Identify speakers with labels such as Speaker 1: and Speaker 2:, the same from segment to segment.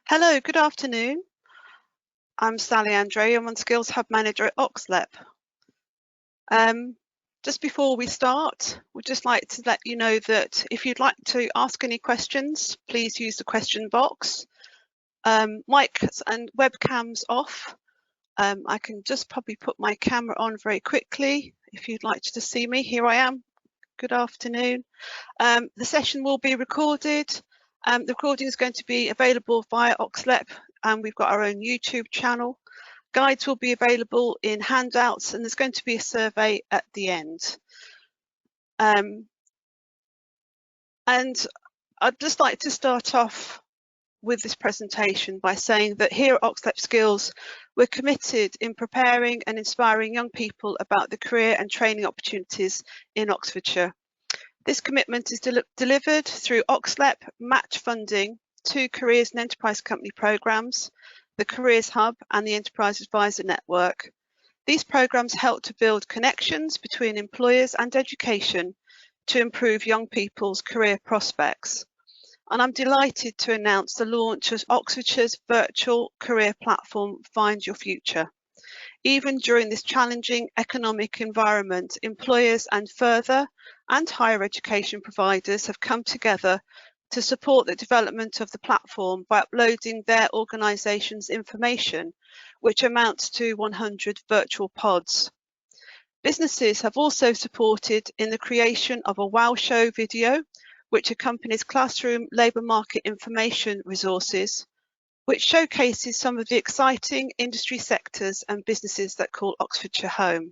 Speaker 1: Hello, good afternoon. I'm Sally Andre. I'm on Skills Hub Manager at OxLEP. Just before we start, we'd just like to let you know that if you'd like to ask any questions, please use the question box. Mics and webcams off. I can just probably put my camera on very quickly if you'd like to see me. Here I am. Good afternoon. The session will be recorded. The recording is going to be available via OxLEP, and we've got our own YouTube channel. Guides will be available in handouts, and there's going to be a survey at the end. And I'd just like to start off with this presentation by saying that here at OxLEP Skills, we're committed in preparing and inspiring young people about the career and training opportunities in Oxfordshire. This commitment is delivered through OxLEP match funding to Careers and Enterprise Company programmes, the Careers Hub and the Enterprise Advisor Network. These programmes help to build connections between employers and education to improve young people's career prospects. And I'm delighted to announce the launch of Oxfordshire's virtual career platform, Find Your Future. Even during this challenging economic environment, employers and further and higher education providers have come together to support the development of the platform by uploading their organisation's information, which amounts to 100 virtual pods. Businesses have also supported in the creation of a wow show video, which accompanies classroom labour market information resources, which showcases some of the exciting industry sectors and businesses that call Oxfordshire home.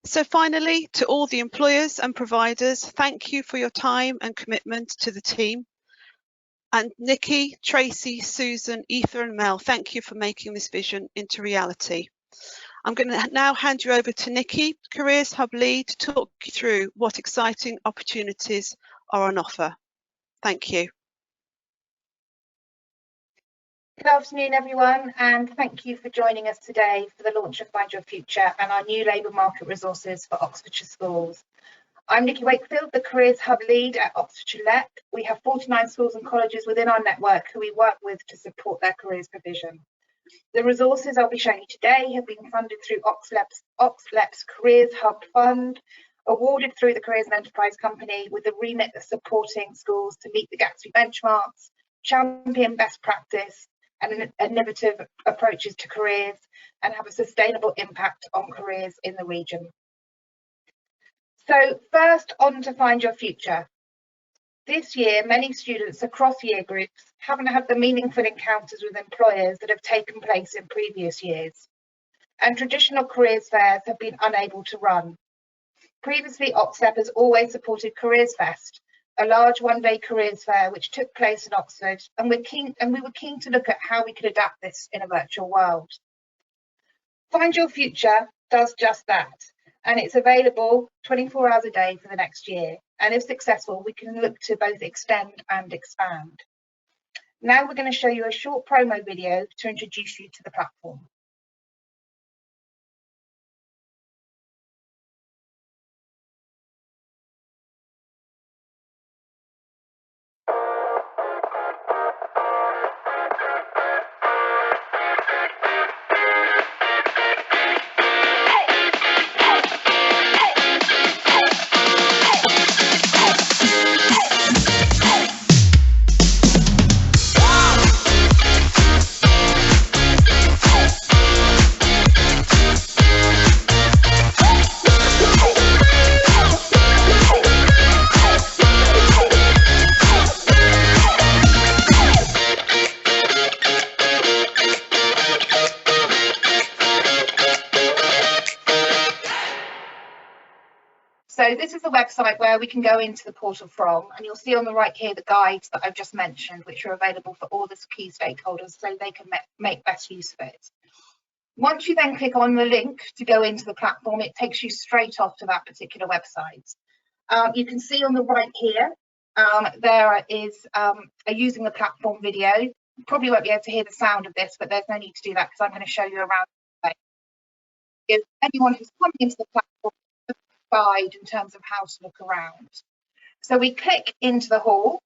Speaker 1: So finally, to all the employers and providers, thank you for your time and commitment to the team. And Nikki, Tracy, Susan, Ether and Mel, thank you for making this vision into reality. I'm going to now hand you over to Nikki, Careers Hub Lead, to talk you through what exciting opportunities are on offer. Thank you.
Speaker 2: Good afternoon, everyone, and thank you for joining us today for the launch of Find Your Future and our new labour market resources for Oxfordshire schools. I'm Nikki Wakefield, the Careers Hub Lead at Oxfordshire LEP. We have 49 schools and colleges within our network who we work with to support their careers provision. The resources I'll be showing you today have been funded through OxLEP's Careers Hub Fund, awarded through the Careers and Enterprise Company with the remit of supporting schools to meet the Gatsby benchmarks, champion best practice, and innovative approaches to careers and have a sustainable impact on careers in the region. So first, on to Find Your Future. This year, many students across year groups haven't had the meaningful encounters with employers that have taken place in previous years, and traditional careers fairs have been unable to run. Previously, OxLEP has always supported Careers Fest, a large one-day careers fair which took place in Oxford, and we were keen to look at how we could adapt this in a virtual world. Find Your Future does just that, and it's available 24 hours a day for the next year. And if successful, we can look to both extend and expand. Now we're going to show you a short promo video to introduce you to the platform. So this is the website where we can go into the portal from, and you'll see on the right here the guides that I've just mentioned, which are available for all the key stakeholders so they can make best use of it. Once you then click on the link to go into the platform, it takes you straight off to that particular website. You can see on the right here, there is a using the platform video. You probably won't be able to hear the sound of this, but there's no need to do that because I'm going to show you around. If anyone who's coming into the platform, guide in terms of how to look around. So we click into the hall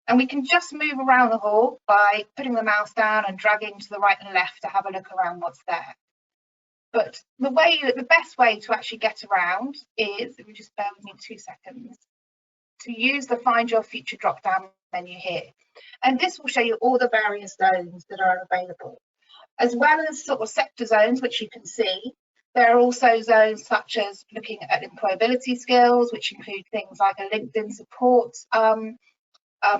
Speaker 2: And we can just move around the hall by putting the mouse down and dragging to the right and left to have a look around what's there. But the best way to actually get around is, if you just bear with me 2 seconds, to use the Find Your Future drop-down menu here. And this will show you all the various zones that are available, as well as sort of sector zones, which you can see. There are also zones such as looking at employability skills, which include things like a LinkedIn support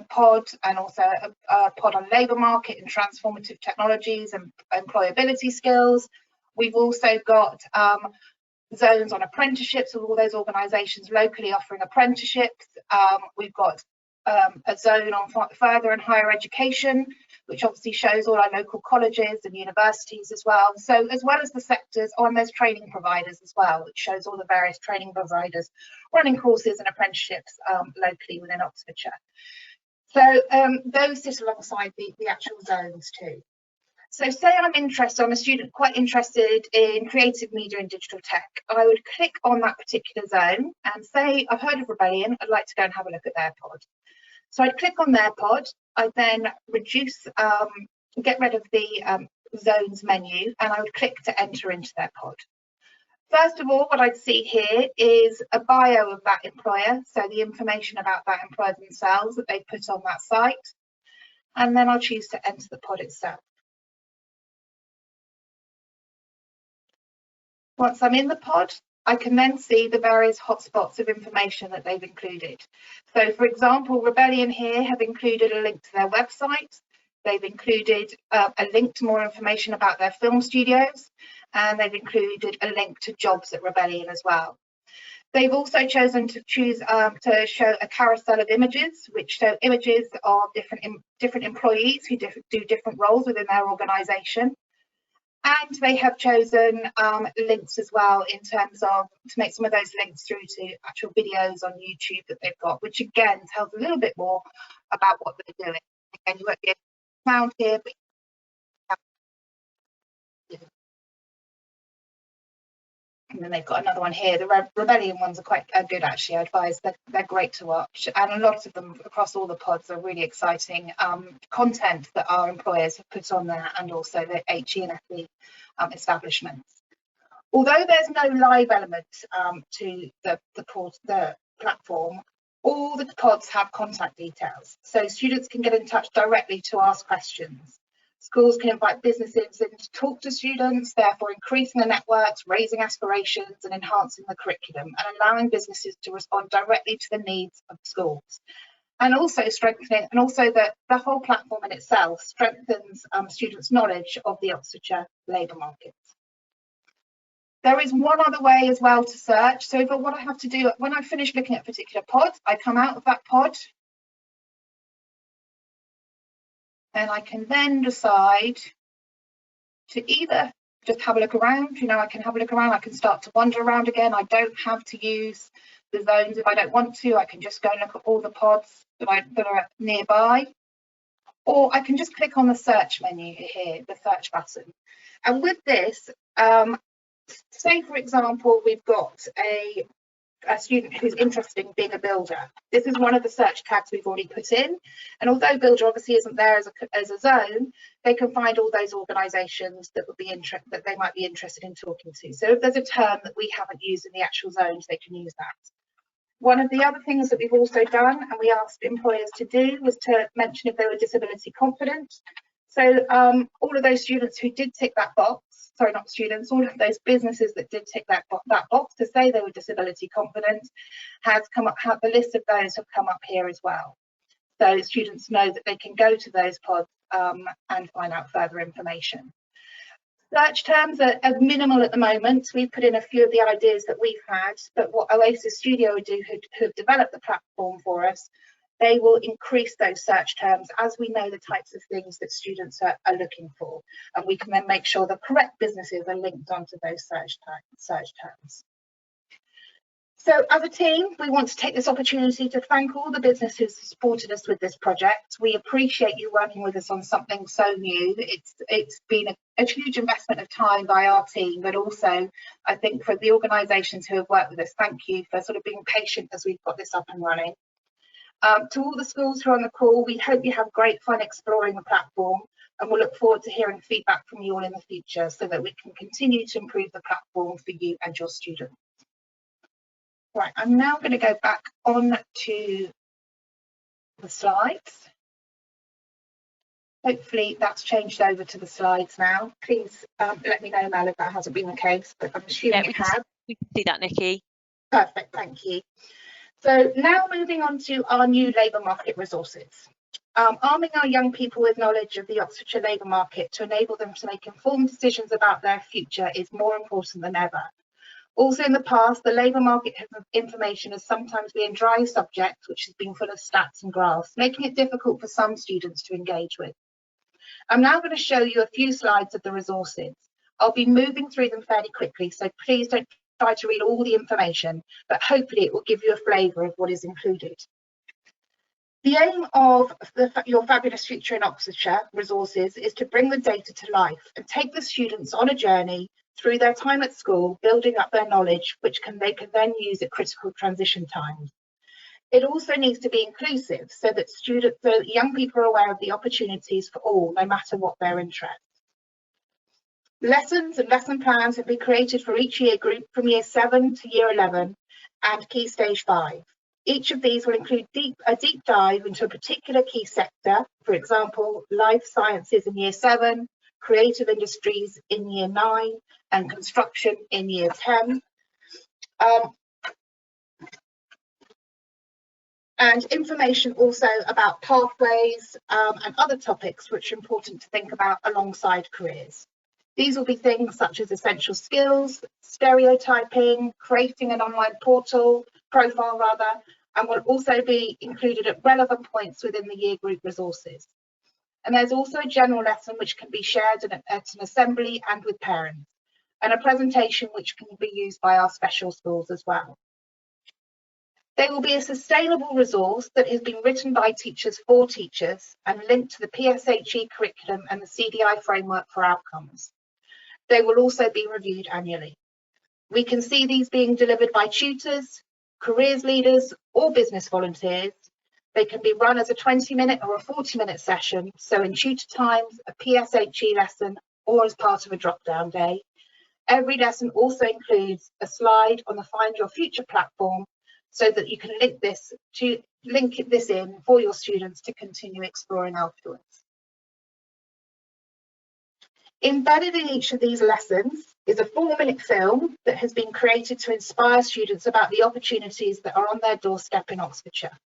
Speaker 2: pod, and also a pod on labour market and transformative technologies and employability skills. We've also got zones on apprenticeships with all those organisations locally offering apprenticeships. We've got a zone on further and higher education, which obviously shows all our local colleges and universities as well. So as well as the sectors, there's training providers as well, which shows all the various training providers running courses and apprenticeships locally within Oxfordshire. So those sit alongside the actual zones too. So say I'm a student quite interested in creative media and digital tech. I would click on that particular zone and say, I've heard of Rebellion, I'd like to go and have a look at their pod. So I'd click on their pod, I'd then get rid of the zones menu, and I would click to enter into their pod. First of all, what I'd see here is a bio of that employer, so the information about that employer themselves that they put on that site, and then I'll choose to enter the pod itself. Once I'm in the pod, I can then see the various hotspots of information that they've included. So, for example, Rebellion here have included a link to their website. They've included a link to more information about their film studios, and they've included a link to jobs at Rebellion as well. They've also chosen to to show a carousel of images, which show images of different employees who do different roles within their organisation. And they have chosen links as well in terms of to make some of those links through to actual videos on YouTube that they've got, which again tells a little bit more about what they're doing. Again, you won't be able to found here, but and then they've got another one here. The Rebellion ones are quite good, actually. I advise they're great to watch, and a lot of them across all the pods are really exciting content that our employers have put on there, and also the HE and FE establishments. Although there's no live element to the platform, all the pods have contact details, so students can get in touch directly to ask questions. Schools can invite businesses in to talk to students, therefore increasing the networks, raising aspirations and enhancing the curriculum, and allowing businesses to respond directly to the needs of schools. And also strengthening, and also the whole platform in itself strengthens students' knowledge of the Oxfordshire labour market. There is one other way as well to search. So what I have to do, when I finish looking at a particular pod, I come out of that pod, and I can then decide to either just have a look around. I can have a look around, I can start to wander around again. I don't have to use the zones if I don't want to. I can just go and look at all the pods that are nearby. Or I can just click on the search menu here, the search button. And with this, say for example, we've got a student who's interested in being a builder. This is one of the search tags we've already put in, and although builder obviously isn't there as a zone, they can find all those organisations that would be that they might be interested in talking to. So if there's a term that we haven't used in the actual zones, they can use that. One of the other things that we've also done, and we asked employers to do, was to mention if they were disability confident. So all of those students who did tick that box, sorry, not students, all of those businesses that did tick that box to say they were disability confident the list of those have come up here as well. So students know that they can go to those pods and find out further information. Search terms are minimal at the moment. We've put in a few of the ideas that we've had, but what Oasis Studio would do, who have developed the platform for us, they will increase those search terms as we know the types of things that students are looking for, and we can then make sure the correct businesses are linked onto those search terms. So as a team, we want to take this opportunity to thank all the businesses who supported us with this project. We appreciate you working with us on something so new. It's been a huge investment of time by our team, but also I think for the organisations who have worked with us, thank you for sort of being patient as we've got this up and running. To all the schools who are on the call, we hope you have great fun exploring the platform, and we'll look forward to hearing feedback from you all in the future so that we can continue to improve the platform for you and your students. Right, I'm now going to go back on to the slides. Hopefully that's changed over to the slides now. Please let me know, Mel, if that hasn't been the case, but I'm assuming it has.
Speaker 3: We can see that, Nikki.
Speaker 2: Perfect, thank you. So now moving on to our new labour market resources. Arming our young people with knowledge of the Oxfordshire labour market to enable them to make informed decisions about their future is more important than ever. Also in the past, the labour market information has sometimes been a dry subject which has been full of stats and graphs, making it difficult for some students to engage with. I'm now going to show you a few slides of the resources. I'll be moving through them fairly quickly, so please don't try to read all the information, but hopefully it will give you a flavour of what is included. The aim of Your Fabulous Future in Oxfordshire resources is to bring the data to life and take the students on a journey through their time at school, building up their knowledge, which they can then use at critical transition times. It also needs to be inclusive so that young people are aware of the opportunities for all, no matter what their interests. Lessons and lesson plans have been created for each year group from year 7 to year 11 and key stage 5. Each of these will include a deep dive into a particular key sector, for example, life sciences in year 7, creative industries in year 9, and construction in year 10. And information also about pathways and other topics which are important to think about alongside careers. These will be things such as essential skills, stereotyping, creating an online profile, and will also be included at relevant points within the year group resources. And there's also a general lesson which can be shared at an assembly and with parents, and a presentation which can be used by our special schools as well. They will be a sustainable resource that has been written by teachers for teachers and linked to the PSHE curriculum and the CDI framework for outcomes. They will also be reviewed annually. We can see these being delivered by tutors, careers leaders, or business volunteers. They can be run as a 20-minute or a 40-minute session, so in tutor times, a PSHE lesson, or as part of a drop-down day. Every lesson also includes a slide on the Find Your Future platform, so that you can link this in for your students to continue exploring afterwards. Embedded in each of these lessons is a 4-minute film that has been created to inspire students about the opportunities that are on their doorstep in Oxfordshire.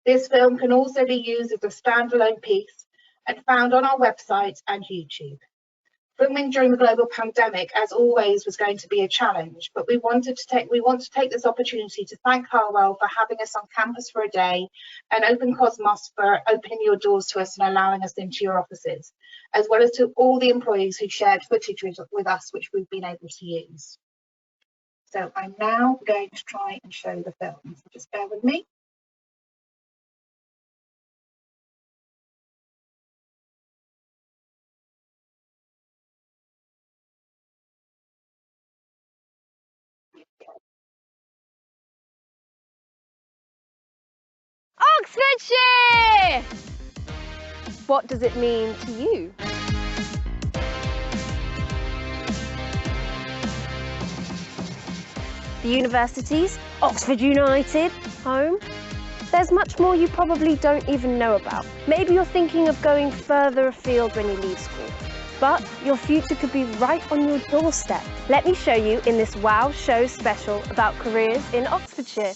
Speaker 2: This film can also be used as a standalone piece and found on our website and YouTube. Filming during the global pandemic, as always, was going to be a challenge, but we want to take this opportunity to thank Harwell for having us on campus for a day, and Open Cosmos for opening your doors to us and allowing us into your offices, as well as to all the employees who shared footage with us, which we've been able to use. So I'm now going to try and show the film, so just bear with me.
Speaker 4: Oxfordshire! What does it mean to you? The universities, Oxford United, home. There's much more you probably don't even know about. Maybe you're thinking of going further afield when you leave school, but your future could be right on your doorstep. Let me show you in this Wow Show special about careers in Oxfordshire.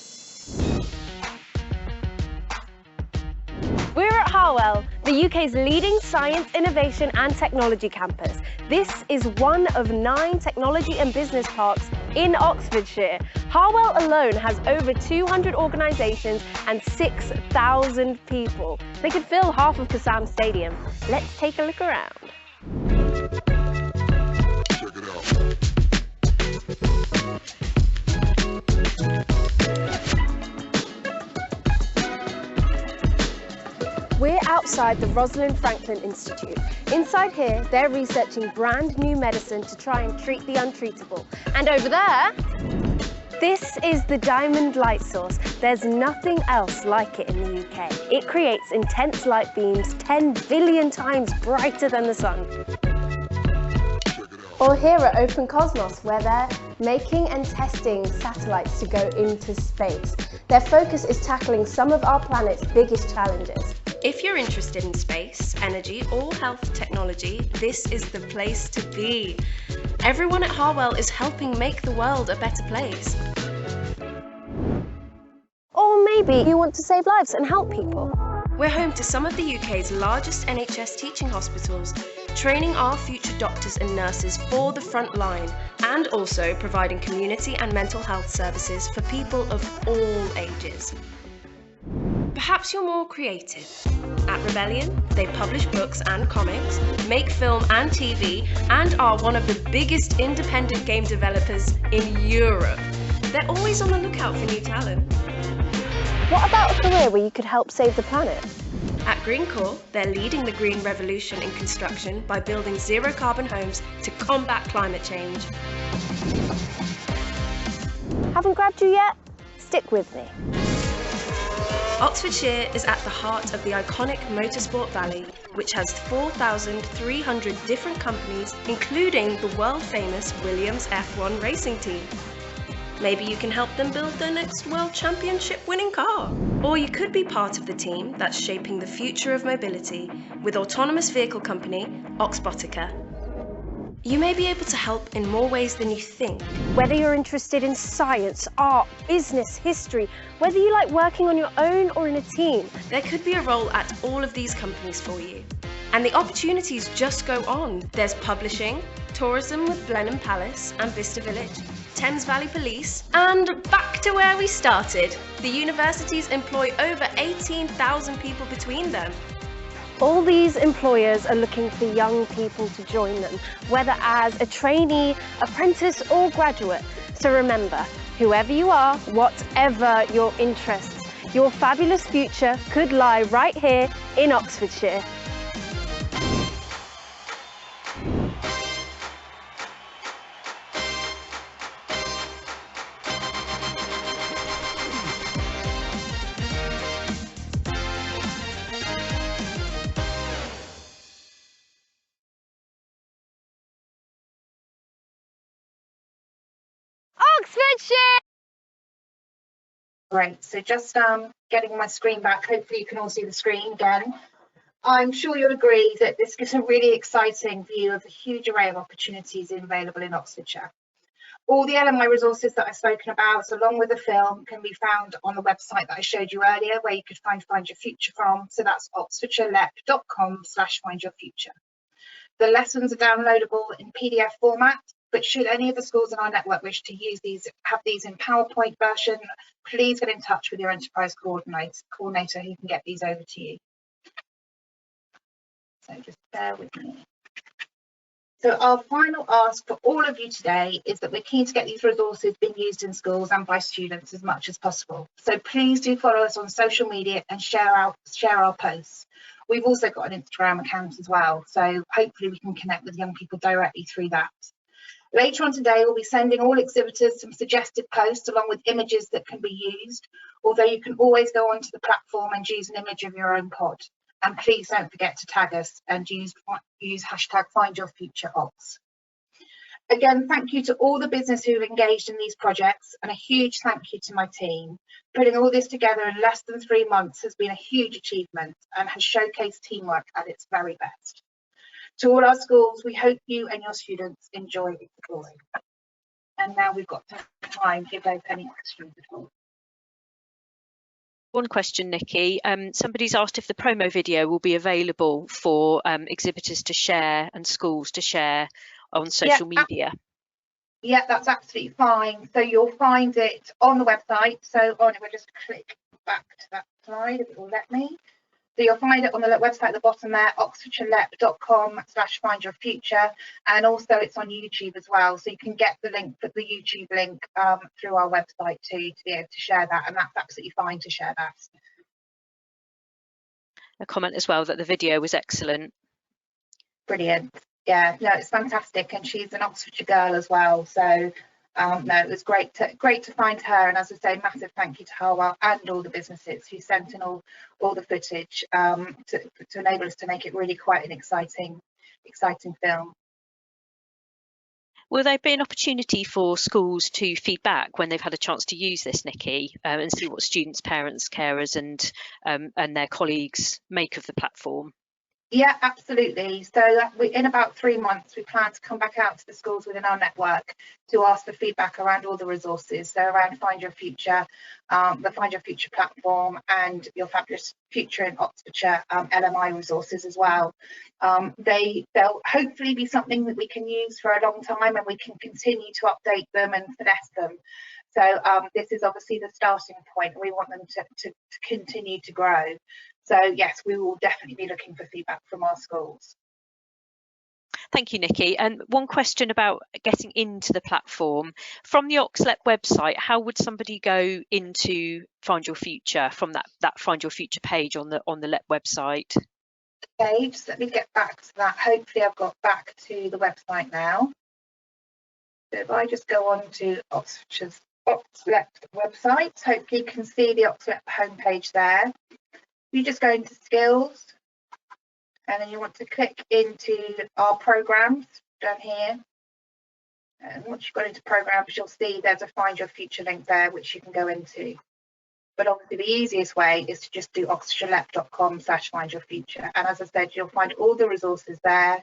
Speaker 4: We're at Harwell, the UK's leading science, innovation and technology campus. This is one of 9 technology and business parks in Oxfordshire. Harwell alone has over 200 organisations and 6,000 people. They could fill half of Kassam Stadium. Let's take a look around.
Speaker 5: Check it out.
Speaker 4: We're outside the Rosalind Franklin Institute. Inside here, they're researching brand new medicine to try and treat the untreatable. And over there, This is the diamond light source. There's nothing else like it in the UK. It creates intense light beams 10 billion times brighter than the sun. Or here at Open Cosmos, where they're making and testing satellites to go into space. Their focus is tackling some of our planet's biggest challenges. If you're interested in space, energy, or health technology, this is the place to be. Everyone at Harwell is helping make the world a better place. Or maybe you want to save lives and help people. We're home to some of the UK's largest NHS teaching hospitals, training our future doctors and nurses for the front line, and also providing community and mental health services for people of all ages. Perhaps you're more creative. At Rebellion, they publish books and comics, make film and TV, and are one of the biggest independent game developers in Europe. They're always on the lookout for new talent. What about a career where you could help save the planet? At Greencore, they're leading the green revolution in construction by building zero-carbon homes to combat climate change. Haven't grabbed you yet? Stick with me. Oxfordshire is at the heart of the iconic Motorsport Valley, which has 4,300 different companies, including the world-famous Williams F1 racing team. Maybe you can help them build their next World Championship winning car. Or you could be part of the team that's shaping the future of mobility with autonomous vehicle company Oxbotica. You may be able to help in more ways than you think. Whether you're interested in science, art, business, history, whether you like working on your own or in a team, there could be a role at all of these companies for you. And the opportunities just go on. There's publishing, tourism with Blenheim Palace and Vista Village, Thames Valley Police, and back to where we started. The universities employ over 18,000 people between them. All these employers are looking for young people to join them, whether as a trainee, apprentice, or graduate. So remember, whoever you are, whatever your interests, your fabulous future could lie right here in Oxfordshire. Oxfordshire!
Speaker 2: Great, so just getting my screen back, hopefully you can all see the screen again. I'm sure you'll agree that this gives a really exciting view of the huge array of opportunities available in Oxfordshire. All the LMI resources that I've spoken about, along with the film, can be found on the website that I showed you earlier, where you could Find Your Future from. So that's oxfordshirelep.com/findyourfuture. The lessons are downloadable in PDF format, but should any of the schools in our network wish to use these, have these in PowerPoint version, please get in touch with your enterprise coordinator who can get these over to you. So just bear with me. So our final ask for all of you today is that we're keen to get these resources being used in schools and by students as much as possible. So please do follow us on social media and share our posts. We've also got an Instagram account as well, so hopefully we can connect with young people directly through that. Later on today, we'll be sending all exhibitors some suggested posts along with images that can be used, although you can always go onto the platform and use an image of your own pod. And please don't forget to tag us and use hashtag #FindYourFutureOx. Again, thank you to all the business who've engaged in these projects, and a huge thank you to my team. Putting all this together in less than 3 months has been a huge achievement and has showcased teamwork at its very best. To all our schools, we hope you and your students enjoy exploring. And now we've got time if there's any questions at all.
Speaker 3: One question, Nikki. Somebody's asked if the promo video will be available for exhibitors to share and schools to share on social media.
Speaker 2: Yeah, that's absolutely fine. So you'll find it on the website. So if I just click back to that slide, if it will let me. So you'll find it on the website at the bottom there, oxfordshirelep.com/findyourfuture, and also it's on YouTube as well. So you can get the link, the YouTube link through our website too, to be able to share that, and that's absolutely fine to share that.
Speaker 3: A comment as well that the video was excellent.
Speaker 2: Brilliant. Yeah, no, it's fantastic, and she's an Oxfordshire girl as well. So no, it was great to find her, and as I say, massive thank you to Harwell and all the businesses who sent in all the footage to enable us to make it really quite an exciting film.
Speaker 3: Will there be an opportunity for schools to feedback when they've had a chance to use this, Nikki, and see what students, parents, carers and their colleagues make of the platform?
Speaker 2: Yeah, absolutely. So in about 3 months, we plan to come back out to the schools within our network to ask for feedback around all the resources. So around Find Your Future, the Find Your Future platform, and Your Fabulous Future in Oxfordshire LMI resources as well. They'll hopefully be something that we can use for a long time, and we can continue to update them and finesse them. So this is obviously the starting point. We want them to continue to grow. So yes, we will definitely be looking for feedback from our schools.
Speaker 3: Thank you, Nikki. And one question about getting into the platform. From the OxLEP website, how would somebody go into Find Your Future from that Find Your Future page on the LEP website?
Speaker 2: Okay, just let me get back to that. Hopefully I've got back to the website now. So if I just go on to Oxfordshire's OxLEP website, hopefully you can see the OxLEP homepage there. You just go into skills, and then you want to click into our programs down here. And once you've got into programs, you'll see there's a Find Your Future link there, which you can go into. But obviously the easiest way is to just do oxfordshirelep.com/findyourfuture. And as I said, you'll find all the resources there.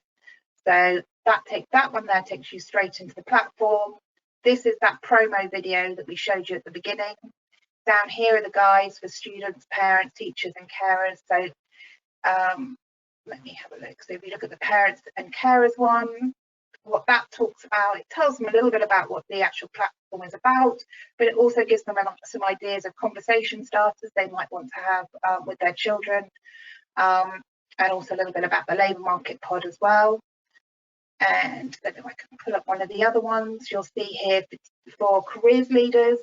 Speaker 2: So that one there takes you straight into the platform. This is that promo video that we showed you at the beginning. Down here are the guides for students, parents, teachers and carers. So let me have a look. So if you look at the parents and carers one, what that talks about, it tells them a little bit about what the actual platform is about, but it also gives them some ideas of conversation starters they might want to have with their children, and also a little bit about the labour market pod as well. And then if I can pull up one of the other ones, you'll see here for careers leaders,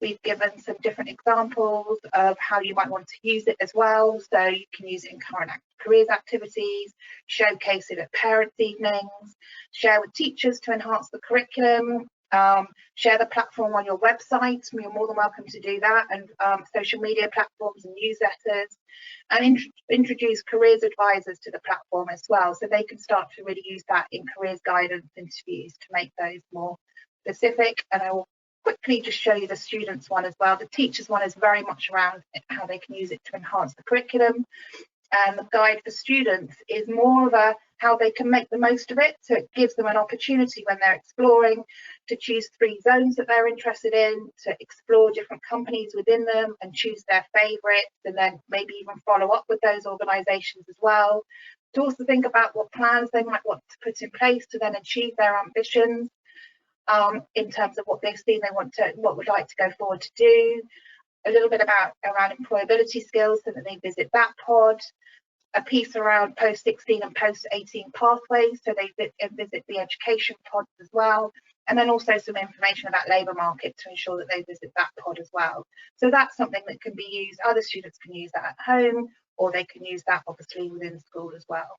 Speaker 2: we've given some different examples of how you might want to use it as well. So you can use it in current careers activities, showcase it at parents' evenings, share with teachers to enhance the curriculum, share the platform on your website. You're more than welcome to do that, and social media platforms and newsletters, and introduce careers advisors to the platform as well, so they can start to really use that in careers guidance interviews to make those more specific. And I will quickly just show you the students one as well. The teachers one is very much around how they can use it to enhance the curriculum, and the guide for students is more of a how they can make the most of it. So it gives them an opportunity when they're exploring to choose 3 zones that they're interested in, to explore different companies within them and choose their favourites, and then maybe even follow up with those organisations as well, to also think about what plans they might want to put in place to then achieve their ambitions. In terms of what they've seen what would like to go forward to do, a little bit around employability skills so that they visit that pod, a piece around post-16 and post-18 pathways, so they visit the education pods as well, and then also some information about labour market to ensure that they visit that pod as well. So that's something that can be used. Other students can use that at home, or they can use that obviously within school as well.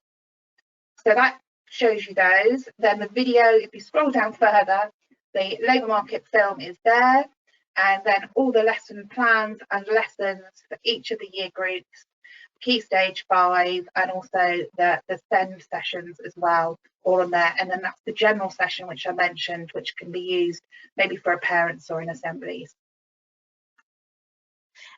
Speaker 2: So that shows you those. Then the video, if you scroll down further, the labour market film is there, and then all the lesson plans and lessons for each of the year groups, Key Stage 5, and also the SEND sessions as well, all on there. And then that's the general session which I mentioned, which can be used maybe for parents or in assemblies.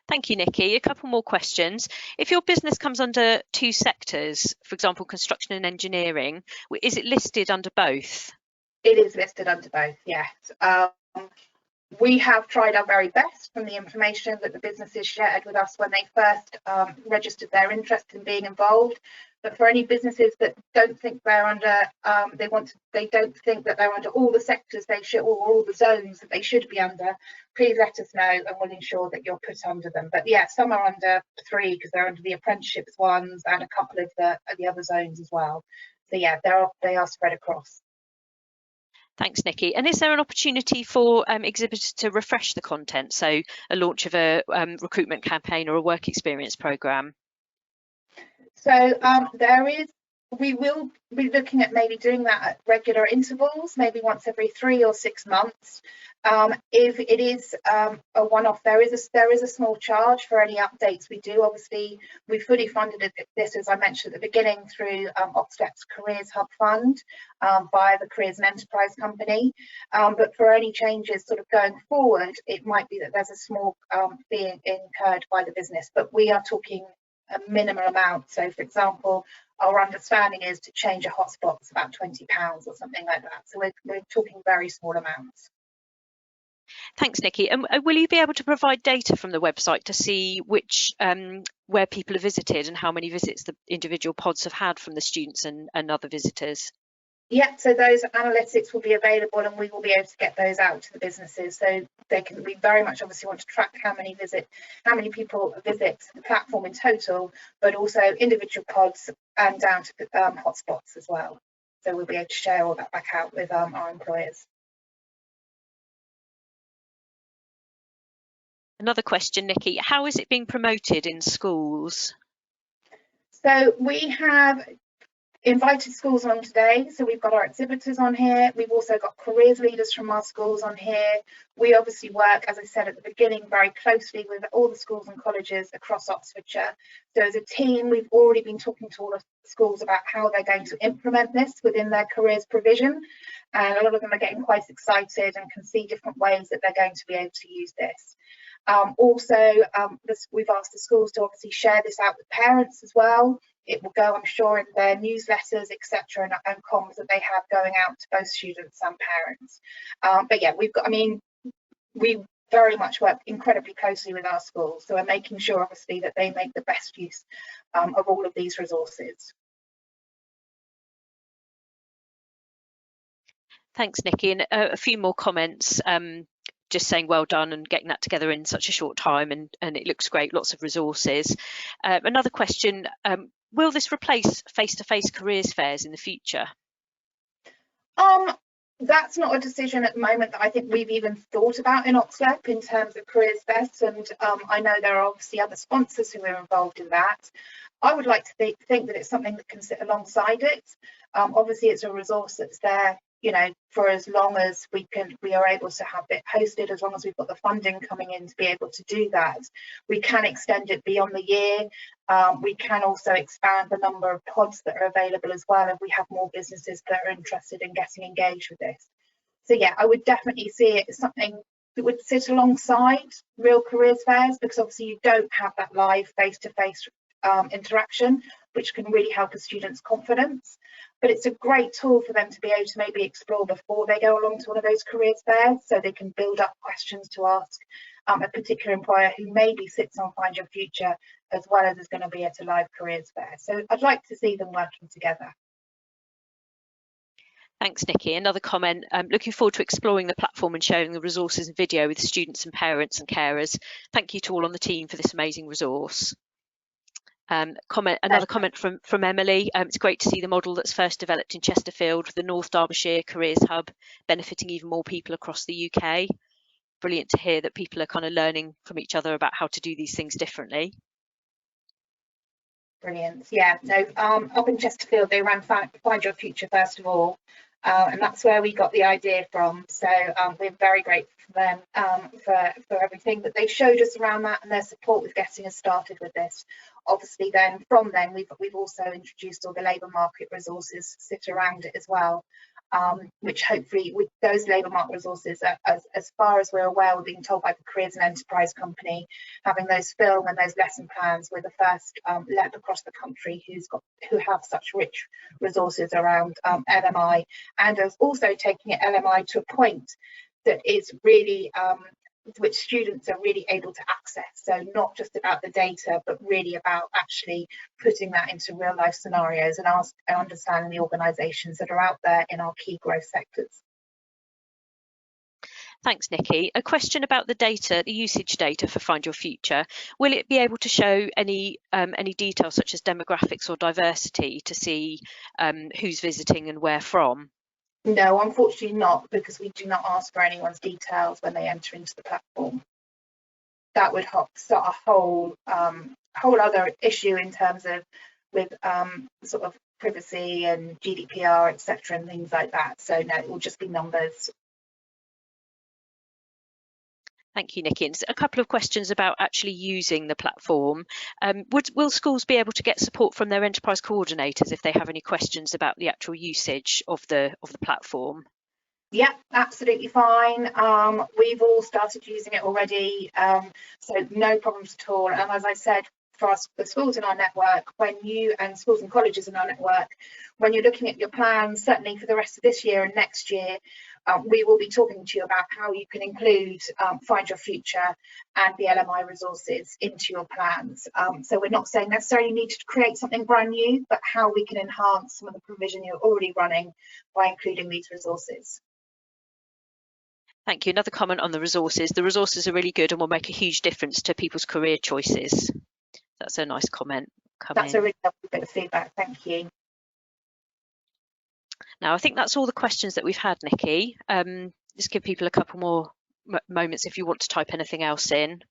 Speaker 3: Thank you, Nikki. A couple more questions. If your business comes under 2 sectors, for example, construction and engineering, is it listed under both?
Speaker 2: It is listed under both, yes. We have tried our very best from the information that the businesses shared with us when they first registered their interest in being involved. But for any businesses that don't think they're under, they don't think that they're under all the sectors they should, or all the zones that they should be under, please let us know and we'll ensure that you're put under them. But yeah, some are under 3 because they're under the apprenticeships ones, and a couple of the other zones as well. So yeah, they are spread across.
Speaker 3: Thanks, Nikki. And is there an opportunity for exhibitors to refresh the content, so a launch of a recruitment campaign or a work experience programme?
Speaker 2: So there is We will be looking at maybe doing that at regular intervals, maybe once every 3 or 6 months. If it is a one-off, there is a small charge for any updates we do. Obviously, we fully funded this, as I mentioned at the beginning, through OxLEP's Careers Hub Fund via the Careers and Enterprise Company. But for any changes sort of going forward, it might be that there's a small fee incurred by the business, but we are talking a minimal amount. So, for example, our understanding is to change a hotspot is about £20 or something like that. So we're talking very small amounts.
Speaker 3: Thanks, Nikki. And will you be able to provide data from the website to see which where people have visited and how many visits the individual pods have had from the students and other visitors?
Speaker 2: Yeah, so those analytics will be available, and we will be able to get those out to the businesses, so they can. We very much obviously want to track how many people visit the platform in total, but also individual pods and down to hotspots as well. So we'll be able to share all that back out with our employers.
Speaker 3: Another question, Nikki, how is it being promoted in schools?
Speaker 2: So we have invited schools on today, so we've got our exhibitors on here. We've also got careers leaders from our schools on here. We obviously work, as I said at the beginning, very closely with all the schools and colleges across Oxfordshire. So as a team, we've already been talking to all of the schools about how they're going to implement this within their careers provision, and a lot of them are getting quite excited and can see different ways that they're going to be able to use this. We've asked the schools to obviously share this out with parents as well. It will go, I'm sure, in their newsletters, etc., and comms that they have going out to both students and parents. But yeah, we very much work incredibly closely with our schools, so we're making sure, obviously, that they make the best use of all of these resources.
Speaker 3: Thanks, Nikki. And a few more comments. Just saying well done and getting that together in such a short time, and it looks great, lots of resources. Another question, will this replace face-to-face careers fairs in the future?
Speaker 2: That's not a decision at the moment that I think we've even thought about in OxLEP in terms of careers fairs, and I know there are obviously other sponsors who are involved in that. I would like to think that it's something that can sit alongside it. Obviously, it's a resource that's there, you know, for as long as we are able to have it hosted, as long as we've got the funding coming in to be able to do that. We can extend it beyond the year. We can also expand the number of pods that are available as well if we have more businesses that are interested in getting engaged with this. So yeah, I would definitely see it as something that would sit alongside real careers fairs, because obviously you don't have that live face-to-face interaction, which can really help a student's confidence. But it's a great tool for them to be able to maybe explore before they go along to one of those careers fairs, so they can build up questions to ask a particular employer who maybe sits on Find Your Future as well as is going to be at a live careers fair. So I'd like to see them working together.
Speaker 3: Thanks, Nikki. Another comment, looking forward to exploring the platform and sharing the resources and video with students and parents and carers. Thank you to all on the team for this amazing resource. Another comment from Emily. It's great to see the model that's first developed in Chesterfield, the North Derbyshire Careers Hub, benefiting even more people across the UK. Brilliant to hear that people are kind of learning from each other about how to do these things differently.
Speaker 2: Brilliant. Yeah, no, up in Chesterfield, they ran Find Your Future first of all, and that's where we got the idea from. So we're very grateful for them for everything that they showed us around that and their support with getting us started with this. Obviously, then from then we've also introduced all the labour market resources sit around it as well, which hopefully with those labour market resources, as far as we're aware, we're being told by the Careers and Enterprise Company, having those film and those lesson plans, we're the first LEP across the country who have such rich resources around LMI, and also taking it LMI to a point that is really which students are really able to access. So not just about the data, but really about actually putting that into real life scenarios and understanding the organisations that are out there in our key growth sectors.
Speaker 3: Thanks, Nikki. A question about the data, the usage data for Find Your Future. Will it be able to show any details such as demographics or diversity to see who's visiting and where from?
Speaker 2: No, unfortunately not, because we do not ask for anyone's details when they enter into the platform. That would start a whole other issue in terms of with sort of privacy and GDPR, etc., and things like that. So no, it will just be numbers.
Speaker 3: Thank you, Nikki. And a couple of questions about actually using the platform. Will schools be able to get support from their enterprise coordinators if they have any questions about the actual usage of the platform?
Speaker 2: Yeah, absolutely fine. We've all started using it already, so no problems at all. And as I said, for us, the schools in our network, and schools and colleges in our network, when you're looking at your plans, certainly for the rest of this year and next year, we will be talking to you about how you can include Find Your Future and the LMI resources into your plans. So we're not saying necessarily you need to create something brand new, but how we can enhance some of the provision you're already running by including these resources.
Speaker 3: Thank you. Another comment on the resources. The resources are really good and will make a huge difference to people's career choices. That's a nice comment.
Speaker 2: That's a really lovely bit of feedback. Thank you.
Speaker 3: Now, I think that's all the questions that we've had, Nikki. Just give people a couple more moments if you want to type anything else in.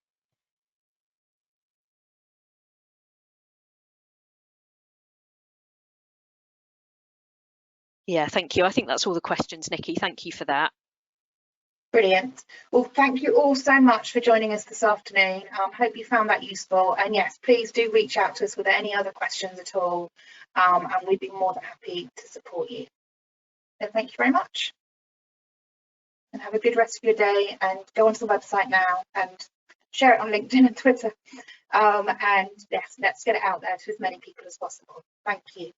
Speaker 3: Yeah, thank you. I think that's all the questions, Nikki. Thank you for that.
Speaker 2: Brilliant. Well, thank you all so much for joining us this afternoon. Hope you found that useful. And yes, please do reach out to us with any other questions at all. And we'd be more than happy to support you. So thank you very much. And have a good rest of your day, and go onto the website now and share it on LinkedIn and Twitter. And yes, let's get it out there to as many people as possible. Thank you.